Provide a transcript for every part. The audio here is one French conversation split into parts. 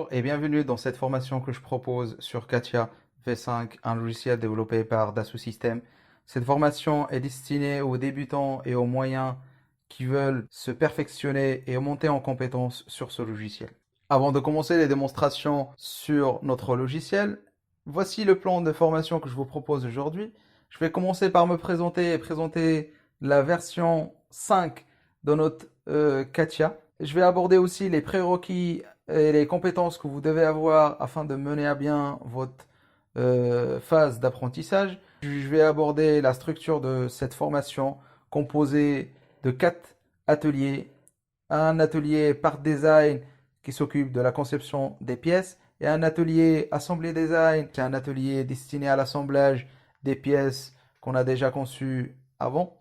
Bonjour et bienvenue dans cette formation que je propose sur Katia V5, un logiciel développé par Dassault Systèmes. Cette formation est destinée aux débutants et aux moyens qui veulent se perfectionner et monter en compétences sur ce logiciel. Avant de commencer les démonstrations sur notre logiciel, voici le plan de formation que je vous propose aujourd'hui. Je vais commencer par me présenter et présenter la version 5 de notre Katia. Je vais aborder aussi les prérequis et les compétences que vous devez avoir afin de mener à bien votre phase d'apprentissage. Je vais aborder la structure de cette formation composée de 4 ateliers. Un atelier Part Design qui s'occupe de la conception des pièces et un atelier Assembly Design qui est un atelier destiné à l'assemblage des pièces qu'on a déjà conçues avant.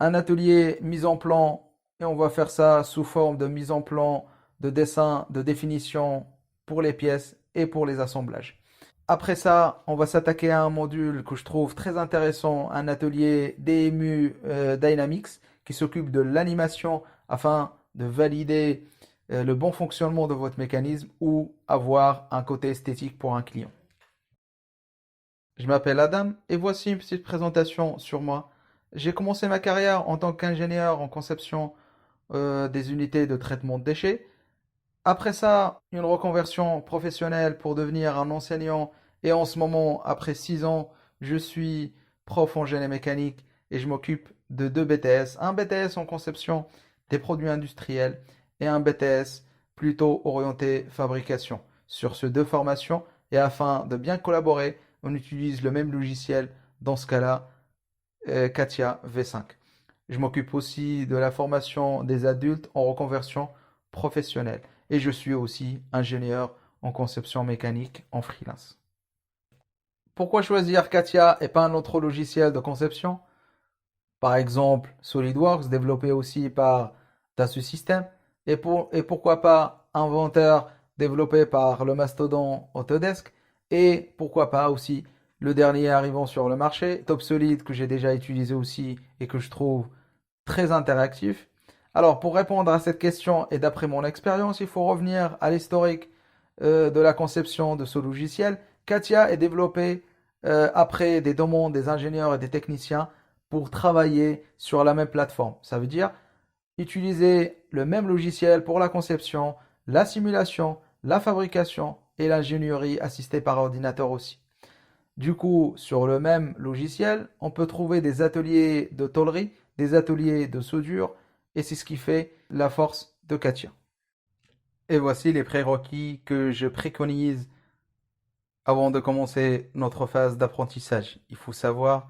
Un atelier mise en plan et on va faire ça sous forme de mise en plan, de dessin, de définition pour les pièces et pour les assemblages. Après ça, on va s'attaquer à un module que je trouve très intéressant, un atelier DMU Dynamics qui s'occupe de l'animation afin de valider le bon fonctionnement de votre mécanisme ou avoir un côté esthétique pour un client. Je m'appelle Adam et voici une petite présentation sur moi. J'ai commencé ma carrière en tant qu'ingénieur en conception des unités de traitement de déchets. Après ça, une reconversion professionnelle pour devenir un enseignant. Et en ce moment, après 6 ans, je suis prof en génie mécanique et je m'occupe de 2 BTS. Un BTS en conception des produits industriels et un BTS plutôt orienté fabrication. Sur ces 2 formations, et afin de bien collaborer, on utilise le même logiciel, dans ce cas-là, Katia V5. Je m'occupe aussi de la formation des adultes en reconversion professionnelle et je suis aussi ingénieur en conception mécanique en freelance. Pourquoi choisir Katia et pas un autre logiciel de conception? Par exemple, SolidWorks, développé aussi par Dassault Systèmes, et pourquoi pas Inventor, développé par le mastodon Autodesk, et pourquoi pas aussi le dernier arrivant sur le marché, TopSolid, que j'ai déjà utilisé aussi et que je trouve très interactif. Alors, pour répondre à cette question et d'après mon expérience, il faut revenir à l'historique de la conception de ce logiciel. Katia est développé après des demandes des ingénieurs et des techniciens pour travailler sur la même plateforme. Ça veut dire utiliser le même logiciel pour la conception, la simulation, la fabrication et l'ingénierie assistée par ordinateur aussi. Du coup, sur le même logiciel, on peut trouver des ateliers de tôlerie, des ateliers de soudure, et c'est ce qui fait la force de Katia. Et voici les prérequis que je préconise avant de commencer notre phase d'apprentissage. Il faut savoir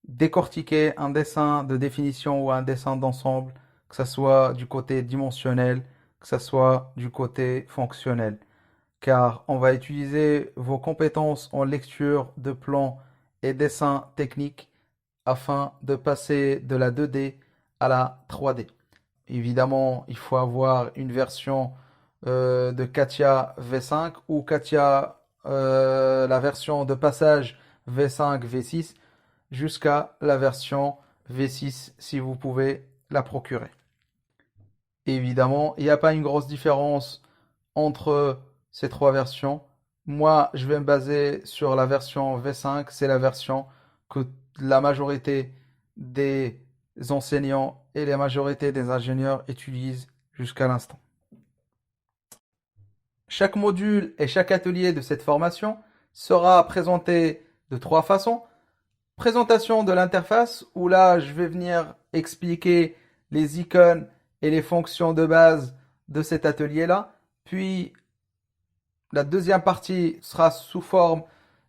décortiquer un dessin de définition ou un dessin d'ensemble, que ce soit du côté dimensionnel, que ce soit du côté fonctionnel. Car on va utiliser vos compétences en lecture de plans et dessins techniques afin de passer de la 2D à la 3D. Évidemment, il faut avoir une version de Katia V5 ou Katia, la version de passage V5, V6 jusqu'à la version V6 si vous pouvez la procurer. Évidemment, il n'y a pas une grosse différence entre ces 3 versions. Moi, je vais me baser sur la version V5, c'est la version que la majorité des enseignants et la majorité des ingénieurs utilisent jusqu'à l'instant. Chaque module et chaque atelier de cette formation sera présenté de 3 façons. Présentation de l'interface, où là, je vais venir expliquer les icônes et les fonctions de base de cet atelier-là. Puis, la deuxième partie sera sous forme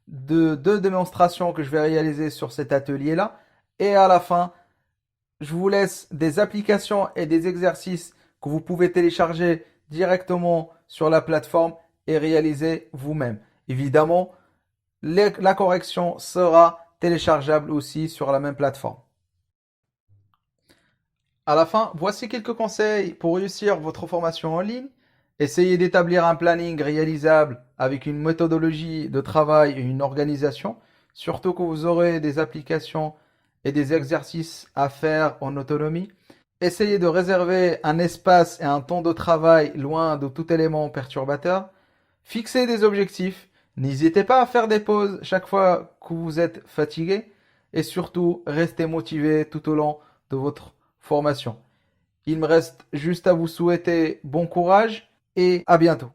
de 2 démonstrations que je vais réaliser sur cet atelier-là. Et à la fin, je vous laisse des applications et des exercices que vous pouvez télécharger directement sur la plateforme et réaliser vous-même. Évidemment, la correction sera téléchargeable aussi sur la même plateforme. À la fin, voici quelques conseils pour réussir votre formation en ligne. Essayez d'établir un planning réalisable avec une méthodologie de travail et une organisation, surtout que vous aurez des applications et des exercices à faire en autonomie. Essayez de réserver un espace et un temps de travail loin de tout élément perturbateur. Fixez des objectifs, n'hésitez pas à faire des pauses chaque fois que vous êtes fatigué et surtout restez motivé tout au long de votre formation. Il me reste juste à vous souhaiter bon courage et à bientôt.